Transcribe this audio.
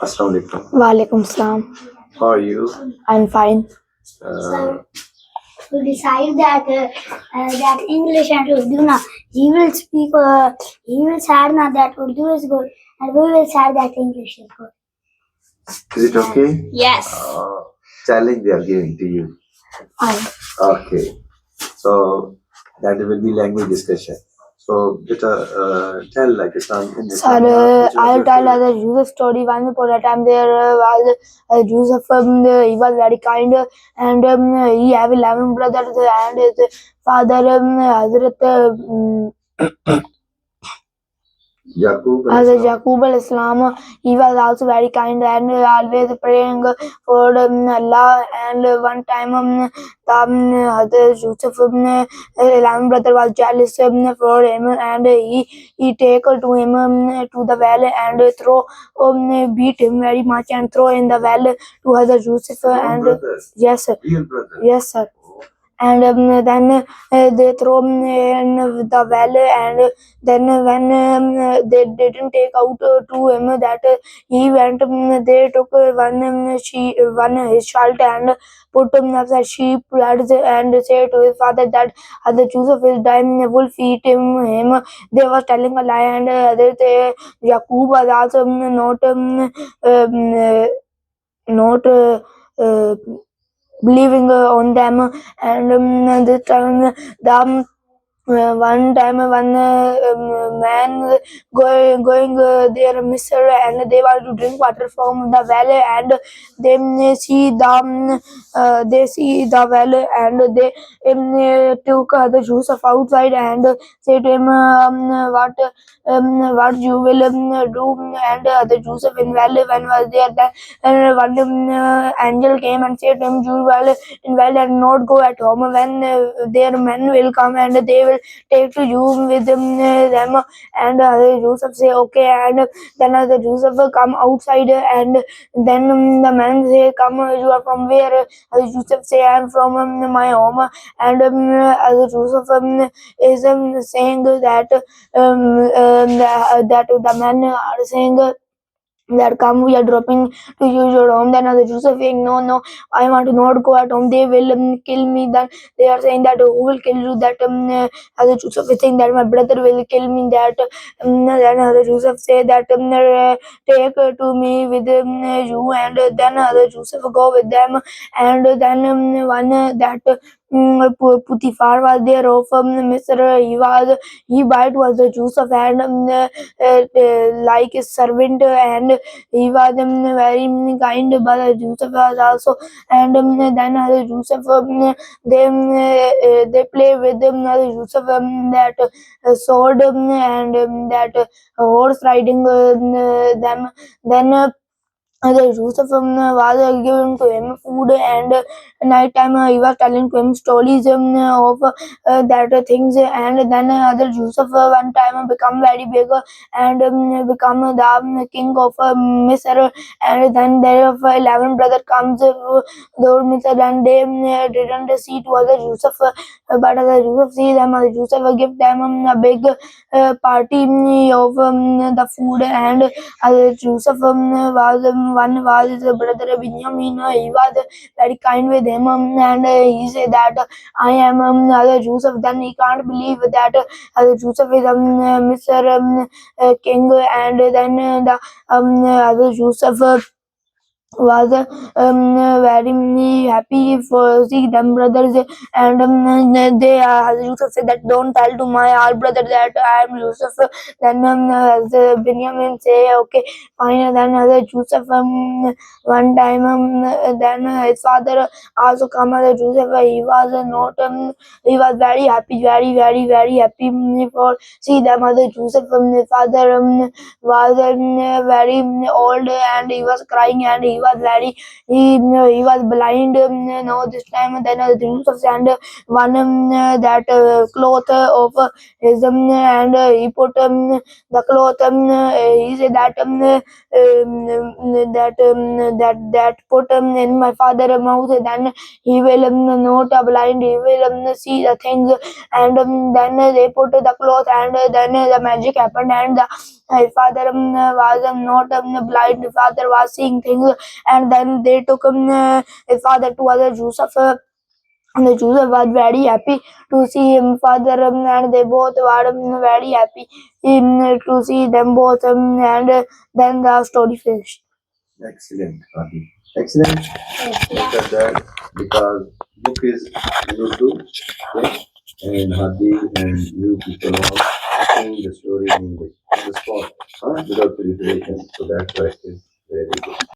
Assalamu alaikum. Walaikum salam. How are you? I'm fine. To decide that English and Urdu na, he will speak. He will say that Urdu is good, and we will say that English is good. Is it okay? Yes. Challenge we are giving to you. Fine. Okay. So that will be language discussion. So tell like Islam in Islam. Sir, I'll tell the Joseph story. Once upon a time, there was Joseph. He was very kind, and he have 11 brothers, and his father, Hazrat. Hazrat Yaqub al-Islam, he was also very kind and always praying for Allah. And one time, Hazrat Yusuf, 11 brother, was jealous for him, and he take to him to the well and throw beat him very much and throw in the well to Hazrat Yusuf. And yes, sir. Real brother. Yes, sir. And then they throw in the well, and then when they didn't take out to him that he went, they took one his shirt and put the sheep blood and said to his father that Hazrat Yusuf is dying, will feed him. They was telling a lie, and Yaqub was also not believing on them. And this time the one time one man going their mister, and they want to drink water from the well, and they see the well, and they took the juice of outside and say to him, what you will do, and the juice of in well when was there. Then one angel came and said to him, you will in well and not go at home. When their men will come, and they will take to you with them. And Joseph say okay, and then Joseph come outside, and then the man say, come, you are from where? Joseph say, I am from my home. And Joseph is saying that that the men are saying that come, we are dropping to you your home. Then Joseph saying, no, I want to not go at home, they will kill me. Then they are saying that who will kill you? That Joseph is saying that my brother will kill me. That then Joseph say that take to me with you, and then Joseph go with them. And then one that Putifar was there of Mr. He bite was the Joseph, and like his servant, and he was very kind, but Joseph was also. And then Joseph they play with Joseph that sword, and that horse riding them. Then Joseph was giving to him food, and night time he was telling to him stories of that things. And then other Joseph one time become very big, and become the king of Misr. And then there of 11 brother comes the Misr, and they didn't see to other Joseph, but other Joseph see them. Other Joseph give them a big party of the food. And Joseph one was his brother Benjamin. He was very kind with him, and he said that I am Joseph. Then he can't believe that Joseph is Mr. King. And then the Joseph was very happy for see them brothers. And they Yusuf said that don't tell to my all brother that I am Yusuf. Then Benjamin say okay fine. And then Joseph one time then his father also come as Joseph. He was not he was very happy, very happy for see them as Joseph. Father was very old, and he was crying, and he he was very he was blind now this time. Then Yusuf sent one that cloth of his and he put the cloth he said that that put in my father mouth, then he will not blind, he will see the things. And then they put the cloth and then the magic happened, and the father was not blind, father was seeing things. And then they took his father to other Joseph. And the Joseph was very happy to see him father, and they both were very happy to see them both, and then the story finished. Excellent, Hadi. Excellent. Look at that because book is Urdu, okay? And Hadi and you people are saying the story in English on the spot, without preparation. So that fact is very good.